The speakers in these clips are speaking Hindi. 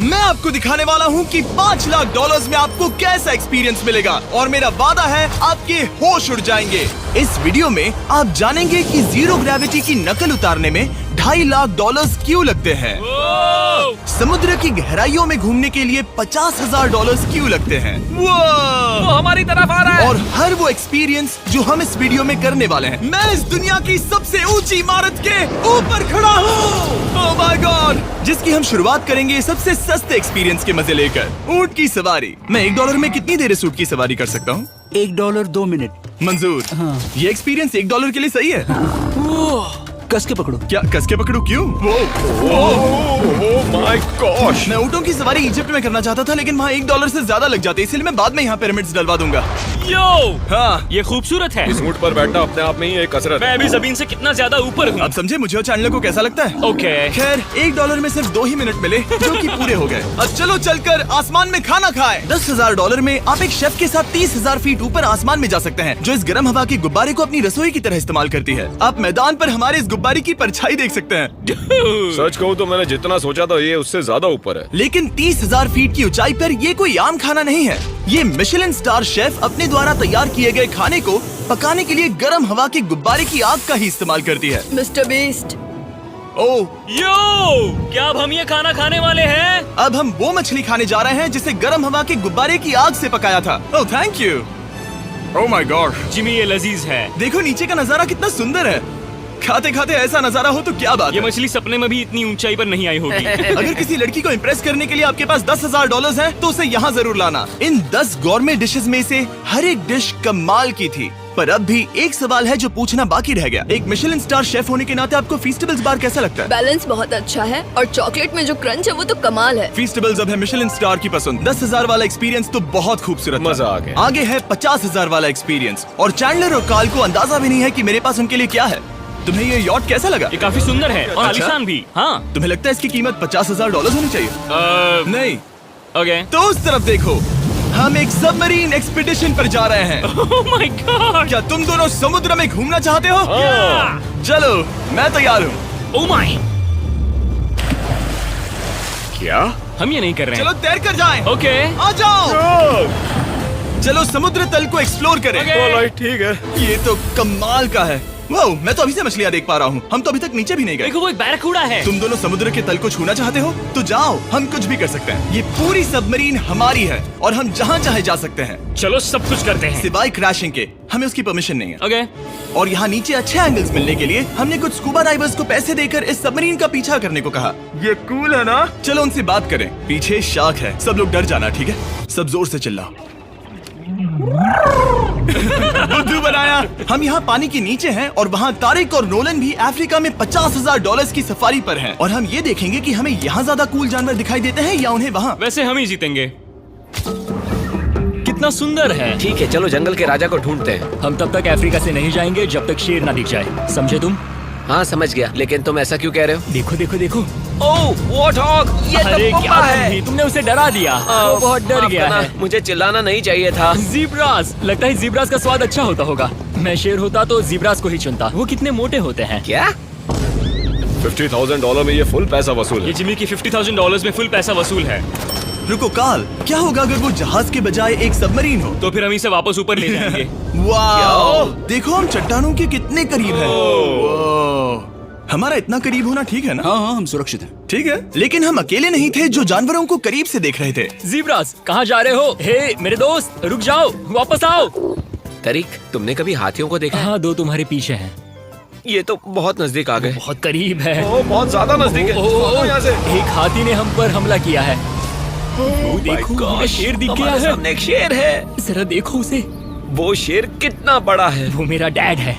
मैं आपको दिखाने वाला हूँ कि 5 लाख डॉलर्स में आपको कैसा एक्सपीरियंस मिलेगा और मेरा वादा है आपके होश उड़ जाएंगे। इस वीडियो में आप जानेंगे कि जीरो ग्रेविटी की नकल उतारने में 2.5 लाख डॉलर्स क्यों लगते हैं, समुद्र की गहराइयों में घूमने के लिए 50,000 डॉलर्स क्यों लगते हैं, वो हमारी तरफ आ रहा है। और हर वो एक्सपीरियंस जो हम इस वीडियो में करने वाले हैं। मैं इस दुनिया की सबसे ऊंची इमारत के ऊपर खड़ा हूँ, ओह माय गॉड, जिसकी हम शुरुआत करेंगे सबसे सस्ते एक्सपीरियंस के मजे लेकर, ऊंट की सवारी। मैं $1 में कितनी देर इस ऊंट की सवारी कर सकता हूँ? $1 2 मिनट। मंजूर। हाँ। ये एक्सपीरियंस $1 के लिए सही है। कस के पकड़ो। क्या कस के पकड़ू? क्यों? My gosh. मैं ऊँटों की सवारी इजिप्ट में करना चाहता था, लेकिन वहाँ $1 से ज्यादा लग जाते, इसलिए मैं बाद में यहाँ पिरामिड्स डलवा दूंगा। यो, हाँ, ये खूबसूरत है। इस ऊंट पर बैठना अपने आप में ही एक कसरत मैं है। अभी जमीन से कितना ज्यादा ऊपर हूँ। अब समझे मुझे और चैनल को कैसा लगता है? ओके। खैर, $1 में सिर्फ 2 ही मिनट मिले, जो कि पूरे हो गए। अब चलो चलकर आसमान में खाना खाएं। $10,000 में आप एक शेफ के साथ 30,000 फीट ऊपर आसमान में जा सकते हैं, जो इस गर्म हवा के गुब्बारे को अपनी रसोई की तरह इस्तेमाल करती है। आप मैदान पर हमारे इस गुब्बारे की परछाई देख सकते हैं। सच कहूँ तो मैंने जितना सोचा था ये उससे ज्यादा ऊपर है। लेकिन 30,000 फीट की ऊंचाई पर ये कोई आम खाना नहीं है। ये मिशेलिन स्टार शेफ अपने द्वारा तैयार किए गए खाने को पकाने के लिए गर्म हवा के गुब्बारे की आग का ही इस्तेमाल करती है। मिस्टर बीस्ट, ओह, यो, क्या अब हम ये खाना खाने वाले हैं? अब हम वो मछली खाने जा रहे हैं जिसे गर्म हवा के गुब्बारे की आग से पकाया था। Oh thank you. Oh my God, Jimmy ये लजीज है। देखो नीचे का नजारा कितना सुंदर है। खाते खाते ऐसा नजारा हो तो क्या बात ये है। मछली सपने में भी इतनी ऊंचाई पर नहीं आई होगी। अगर किसी लड़की को इम्प्रेस करने के लिए आपके पास $10,000 है तो उसे यहाँ जरूर लाना। इन 10 गौरमेट डिशेस में से हर एक डिश कमाल की थी, पर अब भी एक सवाल है जो पूछना बाकी रह गया। एक मिशेलिन स्टार शेफ होने के नाते आपको फीस्टेबल्स बार कैसा लगता है? बैलेंस बहुत अच्छा है और चॉकलेट में जो क्रंच है वो तो कमाल है। फीस्टेबल्स अब है मिशेलिन स्टार की पसंद। 10,000 वाला एक्सपीरियंस तो बहुत खूबसूरत था। मजा आ गया। आगे है 50,000 वाला एक्सपीरियंस, और चैंडलर और कार्ल को अंदाजा भी नहीं है कि मेरे पास उनके लिए क्या है। तुम्हें ये यॉट कैसा लगा? ये काफी सुंदर है और अच्छा? आलीशान भी। हाँ। तुम्हें लगता है इसकी कीमत $50,000 होनी चाहिए? नहीं। ओके। तो उस तरफ देखो, हम एक सबमरीन एक्सपीडिशन पर जा रहे हैं। Oh my God. क्या तुम दोनों समुद्र में घूमना चाहते हो? चलो, मैं तैयार हूँ। Oh my. क्या? हम ये नहीं कर रहे चलो हैं। तैर कर जाएं। ओके। आ जाओ। चलो समुद्र तल को एक्सप्लोर करें। ओके। ऑलराइट, ठीक है। ये तो कमाल का है। वाओ, मैं तो अभी से मछलियाँ देख पा रहा हूँ। हम तो अभी तक नीचे भी नहीं गए। देखो वो एक बैरकूडा है। तुम दोनों समुद्र के तल को छूना चाहते हो तो जाओ, हम कुछ भी कर सकते हैं। ये पूरी सबमरीन हमारी है और हम जहाँ चाहे जा सकते हैं, चलो सब कुछ करते हैं। सिवाय क्रैशिंग के। हमें उसकी परमिशन नहीं है। ओके। और यहाँ नीचे अच्छे एंगल्स मिलने के लिए हमने कुछ स्कूबा डाइवर्स को पैसे देकर इस सबमरीन का पीछा करने को कहा। ये कूल है ना? चलो उनसे बात करें। पीछे शार्क है, सब लोग डर जाना, ठीक है? सब जोर से चिल्लाओ। बुद्धू बनाया। हम यहाँ पानी के नीचे हैं और वहाँ तारिक और नोलन भी अफ्रीका में $50,000 की सफारी पर हैं। और हम ये देखेंगे कि हमें यहाँ ज्यादा कूल जानवर दिखाई देते हैं या उन्हें वहाँ। वैसे हम ही जीतेंगे। कितना सुंदर है। ठीक है, चलो जंगल के राजा को ढूंढते हैं। हम तब तक अफ्रीका से नहीं जाएंगे जब तक शेर ना दिख जाए, समझे तुम? हाँ समझ गया, लेकिन तुम ऐसा क्यों कह रहे हो? देखो देखो देखो। ओह वॉर्थॉग, ये अरे तो क्या पुप्पा है। तुम तुमने उसे डरा दिया। वो बहुत डर माफ गया करना, है। मुझे चिल्लाना नहीं चाहिए था। जीब्रास, लगता है जीब्रास का स्वाद अच्छा होता होगा। मैं शेर होता तो जीब्रास को ही चुनता। वो कितने मोटे होते हैं। क्या? $50,000 में ये फुल पैसा वसूल ये है। जिमी की $50,000 में फुल पैसा वसूल है। रुको कार्ल, क्या होगा अगर वो जहाज के बजाय एक सबमरीन हो? तो फिर हम इसे वापस ऊपर ले जाएंगे। वाह, देखो हम चट्टानों के कितने करीब हैं। वाह, हमारा इतना करीब होना ठीक है ना? हाँ हाँ, हम सुरक्षित हैं। ठीक है, लेकिन हम अकेले नहीं थे जो जानवरों को करीब से देख रहे थे। जीब्रास, कहाँ जा रहे हो? हे मेरे दोस्त, रुक जाओ, वापस आओ। तरीक, तुमने कभी हाथियों को देखा है? हाँ, 2 तुम्हारे पीछे हैं। ये तो बहुत नजदीक आ गए। बहुत करीब है। ओह, बहुत ज्यादा नजदीक है। भागो यहाँ से। एक हाथी ने हम पर हमला किया है। वो देखो, हमें शेर दिख गया हमारे है। सामने एक शेर है। जरा देखो उसे। वो शेर कितना बड़ा है। वो मेरा डैड है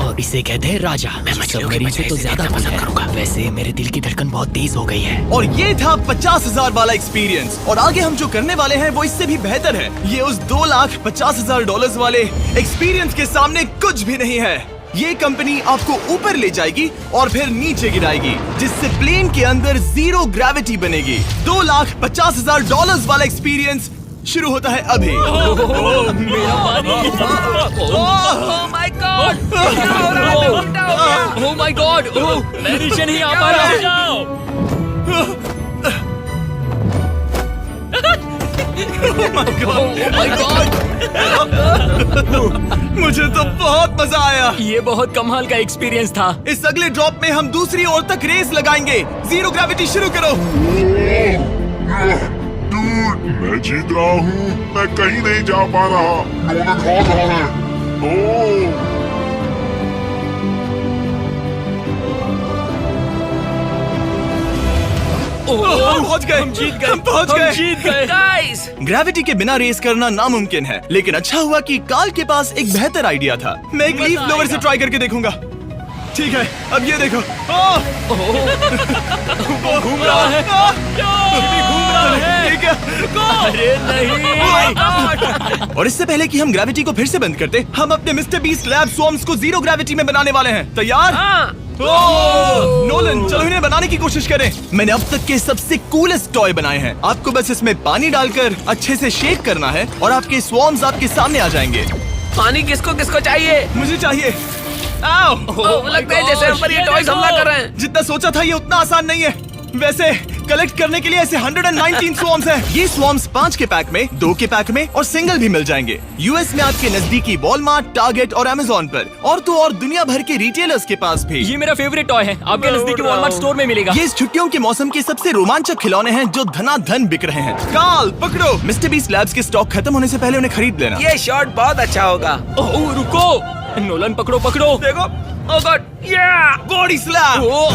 और इसे कहते हैं राजा। मैं सबमरीन से तो ज्यादा पसंद करूंगा। वैसे मेरे दिल की धड़कन बहुत तेज हो गई है। और ये था 50,000 वाला एक्सपीरियंस, और आगे हम जो करने वाले हैं वो इससे भी बेहतर है। ये उस $2,50,000 वाले एक्सपीरियंस के सामने कुछ भी नहीं है। ये कंपनी आपको ऊपर ले जाएगी और फिर नीचे गिराएगी, जिससे प्लेन के अंदर जीरो ग्रेविटी बनेगी। $2,50,000 वाला एक्सपीरियंस शुरू होता है अभी। मेरा पानी। Oh my God! Oh my God! मैं नीचे नहीं आ पा रहा। जाओ। My God! मुझे तो बहुत मजा आया। ये बहुत कमाल का एक्सपीरियंस था। इस अगले ड्रॉप में हम दूसरी ओर तक रेस लगाएंगे। जीरो ग्रेविटी शुरू करो। डूड, मैं जीत रहा हूँ। मैं कहीं नहीं जा पा रहा। नोलन हार रहा है। ओह, पहुंच गए। हम पहुंच गए। जीत गए। गाइस, ग्रेविटी के बिना रेस करना नामुमकिन है, लेकिन अच्छा हुआ कि काल के पास एक बेहतर आइडिया था। मैं एक लीफ ब्लोअर से ट्राई करके देखूंगा। ठीक है, अब ये देखो। घूम रहा है। घूम रहा है। ठीक है। अरे नहीं। और इससे पहले कि हम ग्रेविटी को फिर से बंद करते, हम अपने मिस्टर बीस्ट लैब स्वॉर्म्स को जीरो ग्रेविटी में बनाने वाले हैं। तैयार? हाँ। नोलन, चलो इन्हें बनाने की कोशिश करें। मैंने अब तक के सबसे कूलेस्ट टॉय बनाए हैं। आपको बस इसमें पानी डालकर अच्छे से शेक करना है और आपके स्वॉर्म्स आपके सामने आ जाएंगे। पानी किसको किसको चाहिए? मुझे चाहिए। आओ। लगता है जैसे हम पर ये टॉयज हमला कर रहे हैं। जितना सोचा था ये उतना आसान नहीं है। वैसे कलेक्ट करने के लिए ऐसे 119 स्वॉर्म्स हैं। ये स्वॉर्म्स 5 के पैक में, 2 के पैक में और सिंगल भी मिल जाएंगे। यूएस में आपके नजदीकी वॉलमार्ट, टारगेट और अमेज़न पर, और तो और दुनिया भर के रिटेलर्स के पास भी। ये मेरा फेवरेट टॉय है। आपके नजदीकी वॉलमार्ट स्टोर में मिलेगा। ये इस छुट्टियों के मौसम के सबसे रोमांचक खिलौने हैं जो धनाधन बिक रहे हैं। काल पकड़ो। मिस्टर बीस्ट लैब्स के स्टॉक खत्म होने से पहले उन्हें खरीद लेना। ये शॉट बहुत अच्छा होगा। ओह रुको, नोलन पकड़ो पकड़ो। देखो, ओह गॉड, या बॉडी स्लैम। ओह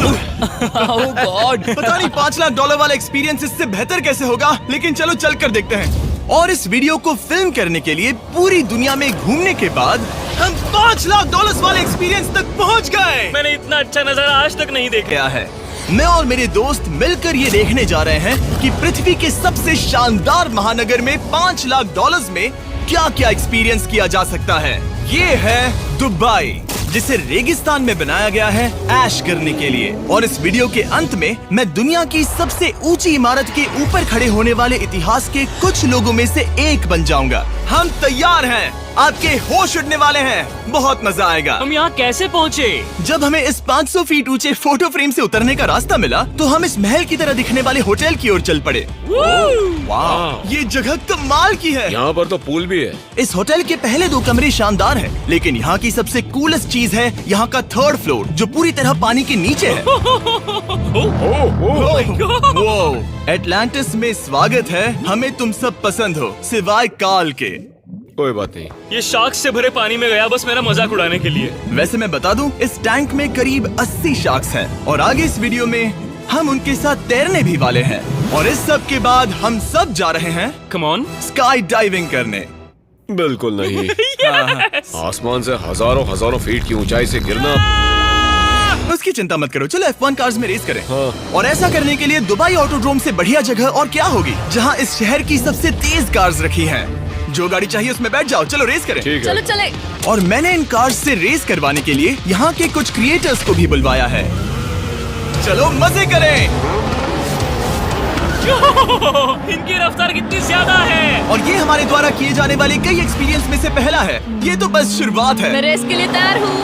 गॉड। पता नहीं $5 लाख वाला एक्सपीरियंस इससे बेहतर कैसे होगा, लेकिन चलो चल कर देखते हैं। और इस वीडियो को फिल्म करने के लिए पूरी दुनिया में घूमने के बाद हम $5 लाख वाले एक्सपीरियंस तक पहुंच गए। मैंने इतना अच्छा नजारा आज तक नहीं देखा। क्या है, मैं और मेरे दोस्त मिलकर ये देखने जा रहे हैं कि पृथ्वी के सबसे शानदार महानगर में $5 लाख में क्या क्या एक्सपीरियंस किया जा सकता है। ये है दुबई, जिसे रेगिस्तान में बनाया गया है ऐश करने के लिए। और इस वीडियो के अंत में मैं दुनिया की सबसे ऊंची इमारत के ऊपर खड़े होने वाले इतिहास के कुछ लोगों में से एक बन जाऊंगा। हम तैयार हैं, आपके होश उड़ने वाले हैं, बहुत मजा आएगा। हम यहाँ कैसे पहुँचे? जब हमें इस 500 फीट ऊंचे फोटो फ्रेम से उतरने का रास्ता मिला तो हम इस महल की तरह दिखने वाले होटल की ओर चल पड़े। वाह, ये जगह कमाल की है। यहाँ पर तो पूल भी है। इस होटल के पहले 2 कमरे शानदार हैं, लेकिन यहाँ की सबसे कूलेस्ट चीज है यहाँ का 3rd फ्लोर, जो पूरी तरह पानी के नीचे है। वो एटलांटिस में स्वागत है। हमें तुम सब पसंद हो, सिवाय काल के। कोई बात नहीं। ये शार्क से भरे पानी में गया बस मेरा मजाक उड़ाने के लिए। वैसे मैं बता दूं, इस टैंक में करीब 80 शार्क्स हैं और आगे इस वीडियो में हम उनके साथ तैरने भी वाले हैं। और इस सब के बाद हम सब जा रहे हैं कम ऑन। स्काई डाइविंग करने। बिल्कुल नहीं। आसमान से हजारों फीट की ऊंचाई से गिरना। उसकी चिंता मत करो, चलो F1 कार्स में रेस करें। हाँ। और ऐसा करने के लिए दुबई ऑटोड्रोम से बढ़िया जगह और क्या होगी, जहां इस शहर की सबसे तेज कार्स रखी हैं। जो गाड़ी चाहिए उसमें बैठ जाओ, चलो रेस करें। ठीक है। चलो चले। और मैंने इन कार्स से रेस करवाने के लिए यहाँ के कुछ क्रिएटर्स को भी बुलवाया है। चलो मजे करें। इनकी रफ्तार कितनी ज्यादा है। और ये हमारे द्वारा किए जाने वाले कई एक्सपीरियंस में से पहला है। ये तो बस शुरुआत है। मैं रेस के लिए तैयार हूँ।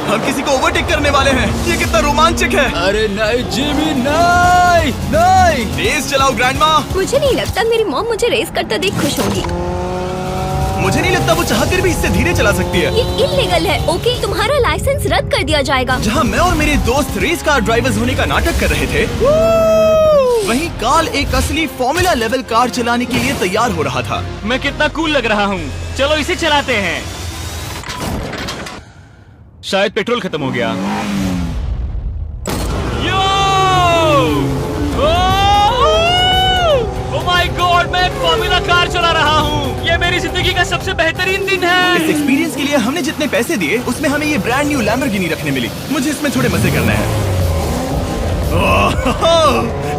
हम किसी को ओवरटेक करने वाले हैं। ये कितना रोमांचक है। अरे नहीं जिमी, नहीं नहीं। रेस चलाओ ग्रैंडमा। मुझे नहीं लगता मेरी मॉम मुझे रेस करता देख खुश होगी। मुझे नहीं लगता वो चाहकर भी इससे धीरे चला सकती है। ये इल्लीगल है। ओके, तुम्हारा लाइसेंस रद्द कर दिया जाएगा। जहाँ मैं और मेरे दोस्त रेस कार ड्राइवर्स होने का नाटक कर रहे थे, वहीं काल एक असली फॉर्मूला लेवल कार चलाने के लिए तैयार हो रहा था। मैं कितना कूल लग रहा हूँ। चलो इसे चलाते हैं। शायद पेट्रोल खत्म हो गया। ओह माय गॉड, मैं एक फॉर्मूला कार चला रहा हूँ। ये मेरी जिंदगी का सबसे बेहतरीन दिन है। इस एक्सपीरियंस के लिए हमने जितने पैसे दिए उसमें हमें ये ब्रांड न्यू लैम्बोर्गिनी रखने मिली। मुझे इसमें थोड़े मजे करने हैं।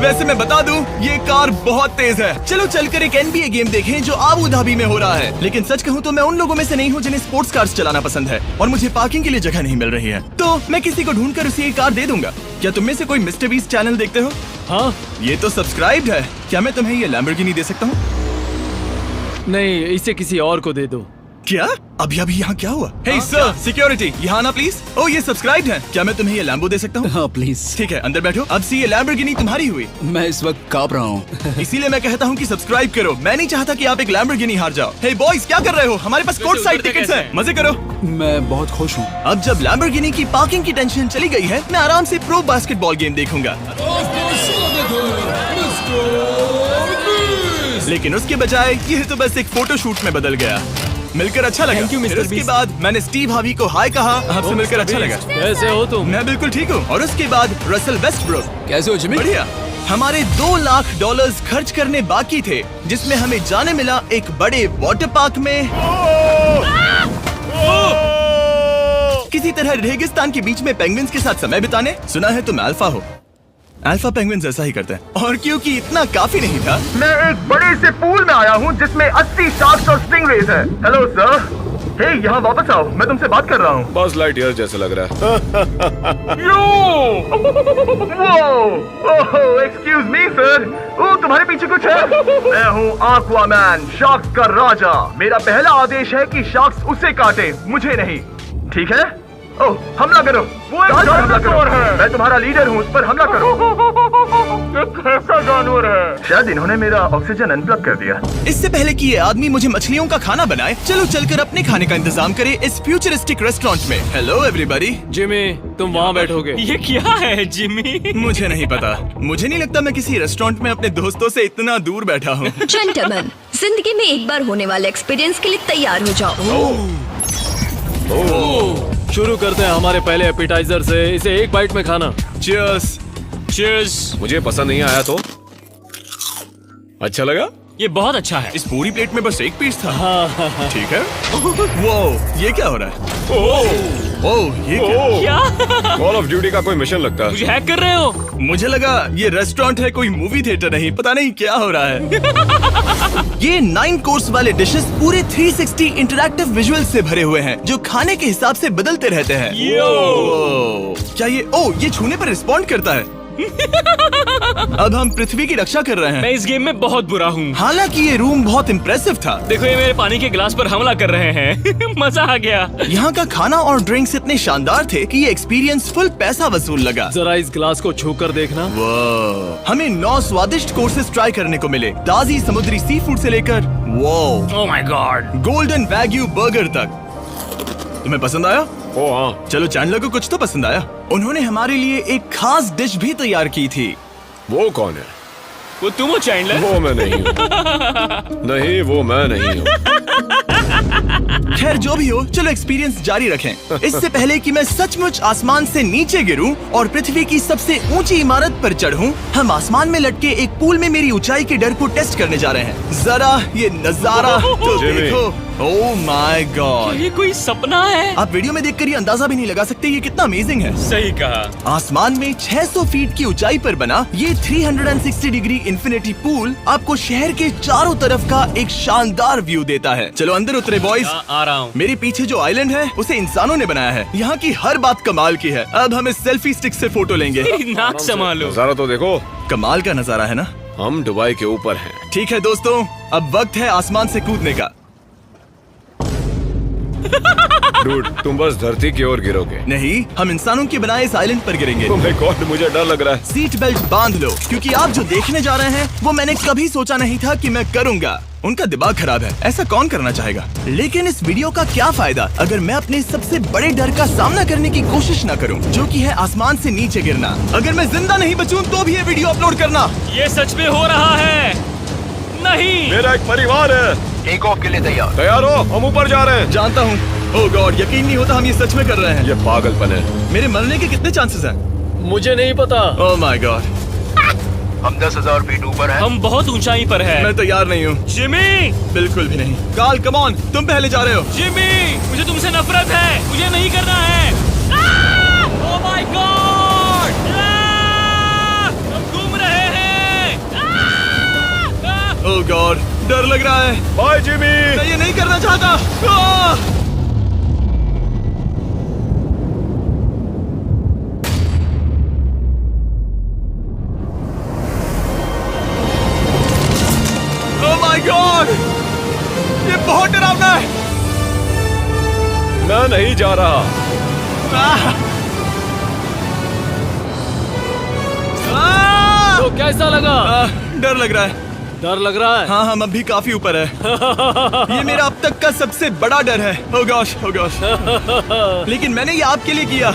वैसे मैं बता दूं, ये कार बहुत तेज है। चलो चलकर एक NBA गेम देखें जो आबू धाबी में हो रहा है। लेकिन सच कहूं तो मैं उन लोगों में से नहीं हूं जिन्हें स्पोर्ट्स कार्स चलाना पसंद है और मुझे पार्किंग के लिए जगह नहीं मिल रही है, तो मैं किसी को ढूंढकर उसे ये कार दे दूंगा। क्या तुम में से कोई मिस्टर बीस्ट चैनल देखते हो? हाँ, ये तो सब्सक्राइब्ड है। क्या मैं तुम्हें ये लैम्बोर्गिनी दे सकता हूँ? नहीं, इसे किसी और को दे दो। क्या? अभी अभी यहाँ क्या हुआ? हे सर, सिक्योरिटी, यहाँ आना प्लीज। ओह, ये सब्सक्राइब्ड है। क्या मैं तुम्हें ये लैम्बो दे सकता हूँ? हाँ प्लीज। ठीक है, अंदर बैठो। अब से ये लैम्बोर्गिनी तुम्हारी हुई। मैं इस वक्त कांप रहा हूँ। इसीलिए मैं कहता हूँ कि सब्सक्राइब करो। मैं नहीं चाहता कि आप एक लैम्बोर्गिनी हार जाओ। हे बॉयज, क्या कर रहे हो? हमारे पास कोर्ट साइड टिकट्स हैं। मजे करो। मैं बहुत खुश हूँ। अब जब लैम्बोर्गिनी की पार्किंग की टेंशन चली गई है, मैं आराम से प्रो बास्केटबॉल गेम देखूंगा। लेकिन उसके बजाय ये तो बस एक फोटो शूट में बदल गया। मिलकर अच्छा लगा। Thank you, फिर Mr. उसके Beast। बाद मैंने स्टीव हार्वी को हाय कहा। आपसे मिलकर अच्छा लगा। कैसे हो तुम? मैं बिल्कुल ठीक हूँ। और उसके बाद रसल वेस्टब्रुक। कैसे हो जिमी? बढ़िया। हमारे $2 लाख खर्च करने बाकी थे, जिसमें हमें जाने मिला एक बड़े वाटर पार्क में किसी तरह रेगिस्तान के बीच में पेंगुइन्स के साथ समय बिताने। सुना है तुम अल्फा हो। अल्फा पेंगुइन्स ऐसा ही करते हैं। और क्योंकि इतना काफी नहीं था, मैं एक बड़े से पूल में आया हूँ जिसमें 80 शार्क्स और स्टिंगरेज है। Hello sir. हे, यहाँ वापस आओ, मैं तुमसे बात कर रहा हूँ। बस लाइट ईयर जैसे लग रहा है। Excuse me sir. ओ, तुम्हारे पीछे कुछ है? मैं हूँ आक्वामैन, शार्क्स का राजा। मेरा पहला आदेश है कि शार्क्स उसे काटे, मुझे नहीं। ठीक है? ओह, हमला करो। वो एक जानवर है। मैं तुम्हारा लीडर हूँ, उस पर हमला करो। एक ऐसा जानवर है। शायद इन्होंने मेरा ऑक्सीजन अनप्लग कर दिया। इससे पहले कि ये आदमी मुझे मछलियों का खाना बनाए, चलो चलकर अपने खाने का इंतजाम करें इस फ्यूचरिस्टिक रेस्टोरेंट में। Hello everybody. जिमी, तुम वहाँ बैठोगे। ये क्या है जिमी? मुझे नहीं पता। मुझे नहीं लगता मैं किसी रेस्टोरेंट में अपने दोस्तों से इतना दूर बैठा हूँ। जेंटलमैन, जिंदगी में एक बार होने वाले एक्सपीरियंस के लिए तैयार हो जाओ। शुरू करते हैं हमारे पहले एपिटाइजर से। इसे एक बाइट में खाना। Cheers। Cheers। मुझे पसंद नहीं आया तो अच्छा लगा। ये बहुत अच्छा है। इस पूरी प्लेट में बस एक पीस था। ठीक है। वो ये क्या हो रहा है? ओह, ये क्या? क्या? कॉल ऑफ ड्यूटी का कोई मिशन लगता है। मुझे हैक कर रहे हो? मुझे लगा ये रेस्टोरेंट है, कोई मूवी थिएटर नहीं। पता नहीं क्या हो रहा है। ये 9 कोर्स वाले डिशेस पूरे 360 इंटरैक्टिव विजुअल से भरे हुए हैं, जो खाने के हिसाब से बदलते रहते हैं। क्या ये छूने पर रिस्पॉन्ड करता है? अब हम पृथ्वी की रक्षा कर रहे हैं। मैं इस गेम में बहुत बुरा हूँ। हालांकि ये रूम बहुत इम्प्रेसिव था। देखो, ये मेरे पानी के गिलास पर हमला कर रहे हैं। मजा आ गया। यहाँ का खाना और ड्रिंक्स इतने शानदार थे कि ये एक्सपीरियंस फुल पैसा वसूल लगा। जरा इस गिलास को छूकर देखना। हमें 9 स्वादिष्ट कोर्सेस ट्राई करने को मिले, ताजी समुद्री सी फूड से लेकर oh my God, golden wagyu burger तक। तुम्हें पसंद आया? ओ हाँ। चलो, चैंडलर को कुछ तो पसंद आया। उन्होंने हमारे लिए एक खास डिश भी तैयार की थी। वो कौन है? वो तुम हो चैंडलर? वो मैं नहीं हूँ। नहीं, वो मैं नहीं हूँ। खैर, जो भी हो, चलो एक्सपीरियंस जारी रखें। इससे पहले कि मैं सचमुच आसमान से नीचे गिरूं और पृथ्वी की सबसे ऊंची इमारत पर चढ़ूं, हम आसमान में लटके एक पूल में मेरी ऊंचाई के डर को टेस्ट करने जा रहे हैं। जरा ये नजारा तो जिमी। देखो। ओह माय गॉड, ये कोई सपना है? आप वीडियो में देखकर ये अंदाजा भी नहीं लगा सकते ये कितना अमेजिंग है। सही कहा। आसमान में 600 फीट की ऊंचाई पर बना ये 360 डिग्री इंफिनिटी पूल आपको शहर के चारों तरफ का एक शानदार व्यू देता है। चलो अंदर उतरे बॉयज। आ रहा हूँ। मेरे पीछे जो आइलैंड है उसे इंसानों ने बनाया है। यहाँ की हर बात कमाल की है। अब हम इस सेल्फी स्टिक से फोटो लेंगे। नाक संभालो। नजारा तो देखो। कमाल का नजारा है ना? हम दुबई के ऊपर हैं। ठीक है दोस्तों, अब वक्त है आसमान से कूदने का। डूड, तुम बस धरती की ओर गिरोगे। नहीं, हम इंसानों के बनाए इस आइलैंड पर गिरेंगे। Oh my God, मुझे डर लग रहा है। सीट बेल्ट बांध लो, क्योंकि आप जो देखने जा रहे हैं वो मैंने कभी सोचा नहीं था कि मैं करूंगा। उनका दिमाग खराब है, ऐसा कौन करना चाहेगा? लेकिन इस वीडियो का क्या फायदा अगर मैं अपने सबसे बड़े डर का सामना करने की कोशिश न करूं, जो कि है आसमान से नीचे गिरना। अगर मैं जिंदा नहीं बचूं तो भी ये वीडियो अपलोड करना। ये सच में हो रहा है? नहीं। मेरा एक परिवार है। टेक ऑफ के लिए तैयार। तैयार हो? हम ऊपर जा रहे हैं। जानता हूँ। ओह गॉड, यकीन नहीं होता हम ये सच में कर रहे हैं। ये पागलपन है। मेरे मरने के कितने चांसेस हैं? मुझे नहीं पता। Oh my God. हम 10,000 फीट ऊपर हैं। हम बहुत ऊंचाई पर हैं। मैं तैयार नहीं हूँ। जिमी, बिल्कुल भी नहीं। कार्ल, कम ऑन, तुम पहले जा रहे हो। जिमी, मुझे तुमसे नफरत है। मुझे नहीं करना है। ओह माय गॉड, हम घूम रहे हैं। ओह गॉड, डर लग रहा है। Bye Jimmy. मैं ये नहीं करना चाहता। आह! Oh my God! नहीं जा रहा। तो कैसा लगा? डर लग रहा है। डर लग रहा है? हाँ हम अभी काफी ऊपर है। ये मेरा अब तक का सबसे बड़ा डर है। Oh gosh, oh gosh। लेकिन मैंने ये आपके लिए किया।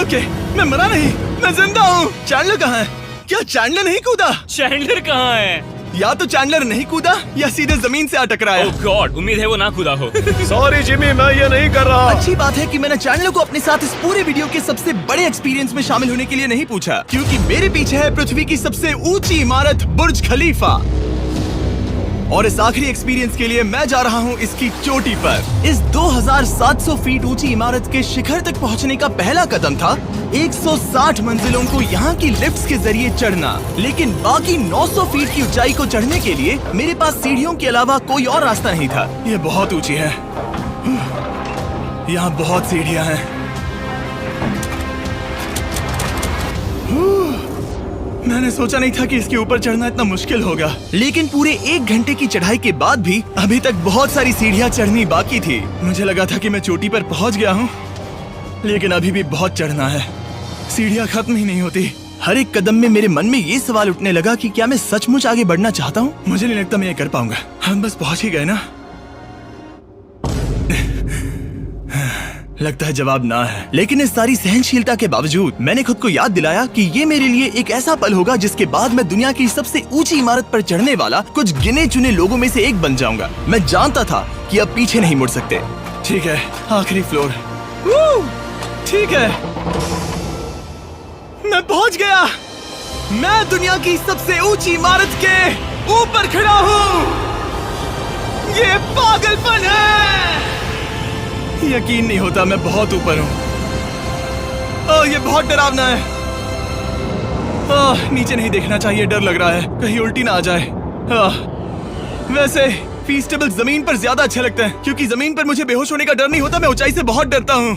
ओके, मैं मरा नहीं, मैं जिंदा हूँ। चैंडलर कहाँ है? क्या चैंडलर नहीं कूदा? चैंडलर कहाँ है? या तो चैंडलर नहीं कूदा या सीधे जमीन से आ टकराया। ओह गॉड, उम्मीद है वो ना कूदा हो। सॉरी जिमी, मैं ये नहीं कर रहा। अच्छी बात है कि मैंने चैंडलर को अपने साथ इस पूरे वीडियो के सबसे बड़े एक्सपीरियंस में शामिल होने के लिए नहीं पूछा, क्योंकि मेरे पीछे है पृथ्वी की सबसे ऊंची इमारत बुर्ज खलीफा। और इस आखिरी एक्सपीरियंस के लिए मैं जा रहा हूँ इसकी चोटी पर। इस 2700 फीट ऊंची इमारत के शिखर तक पहुँचने का पहला कदम था 160 मंजिलों को यहाँ की लिफ्ट्स के जरिए चढ़ना, लेकिन बाकी 900 फीट की ऊंचाई को चढ़ने के लिए मेरे पास सीढ़ियों के अलावा कोई और रास्ता नहीं था। ये बहुत ऊंची है, यहाँ बहुत सीढ़ियाँ हैं। मैंने सोचा नहीं था कि इसके ऊपर चढ़ना इतना मुश्किल होगा, लेकिन पूरे 1 घंटे की चढ़ाई के बाद भी अभी तक बहुत सारी सीढ़ियाँ चढ़नी बाकी थी। मुझे लगा था कि मैं चोटी पर पहुँच गया हूँ, लेकिन अभी भी बहुत चढ़ना है। सीढ़ियाँ खत्म ही नहीं होती। हर एक कदम में मेरे मन में ये सवाल उठने लगा कि क्या मैं सचमुच आगे बढ़ना चाहता हूँ? मुझे नहीं लगता मैं ये कर पाऊंगा। हम बस पहुँच ही गए ना। लगता है जवाब ना है, लेकिन इस सारी सहनशीलता के बावजूद मैंने खुद को याद दिलाया कि ये मेरे लिए एक ऐसा पल होगा जिसके बाद मैं दुनिया की सबसे ऊंची इमारत पर चढ़ने वाला कुछ गिने चुने लोगों में से एक बन जाऊंगा। मैं जानता था कि अब पीछे नहीं मुड़ सकते। ठीक है, आखिरी फ्लोर। ठीक है, मैं पहुंच गया। मैं दुनिया की सबसे ऊंची इमारत के ऊपर खड़ा हूँ। ये पागलपन है। यकीन नहीं होता, मैं बहुत ऊपर हूँ। ओह, ये बहुत डरावना है। ओह, नीचे नहीं देखना चाहिए, डर लग रहा है कहीं उल्टी ना आ जाए। वैसे फीस्टेबल जमीन पर ज्यादा अच्छे लगते हैं, क्योंकि जमीन पर मुझे बेहोश होने का डर नहीं होता। मैं ऊंचाई से बहुत डरता हूँ।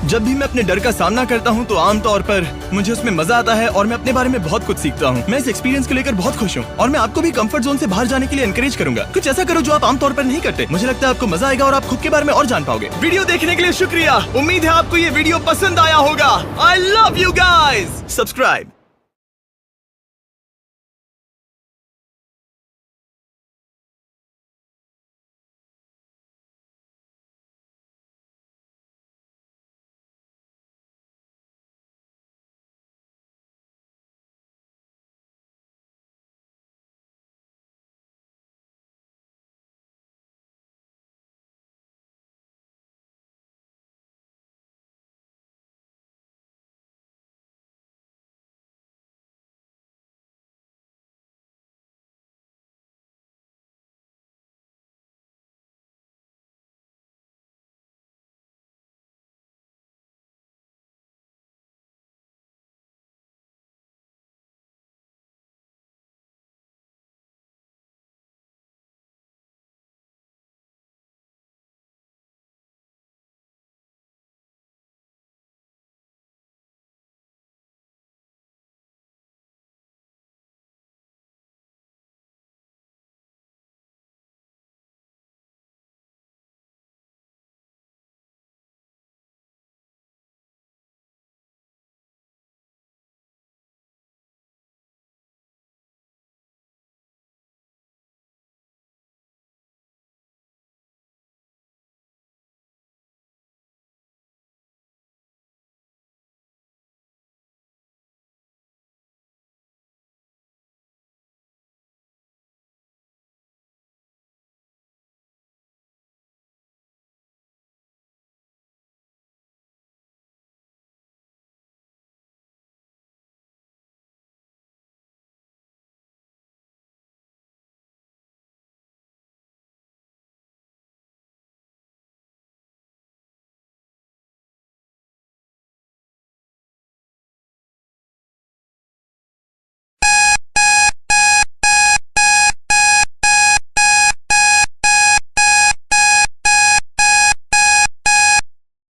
जब भी मैं अपने डर का सामना करता हूँ तो आमतौर पर मुझे उसमें मजा आता है और मैं अपने बारे में बहुत कुछ सीखता हूँ। मैं इस एक्सपीरियंस को लेकर बहुत खुश हूँ और मैं आपको भी कंफर्ट जोन से बाहर जाने के लिए एनकरेज करूंगा। कुछ ऐसा करो जो आप आमतौर पर नहीं करते। मुझे लगता है आपको मजा आएगा और आप खुद के बारे में और जान पाओगे। वीडियो देखने के लिए शुक्रिया। उम्मीद है आपको ये वीडियो पसंद आया होगा। I love you guys. Subscribe.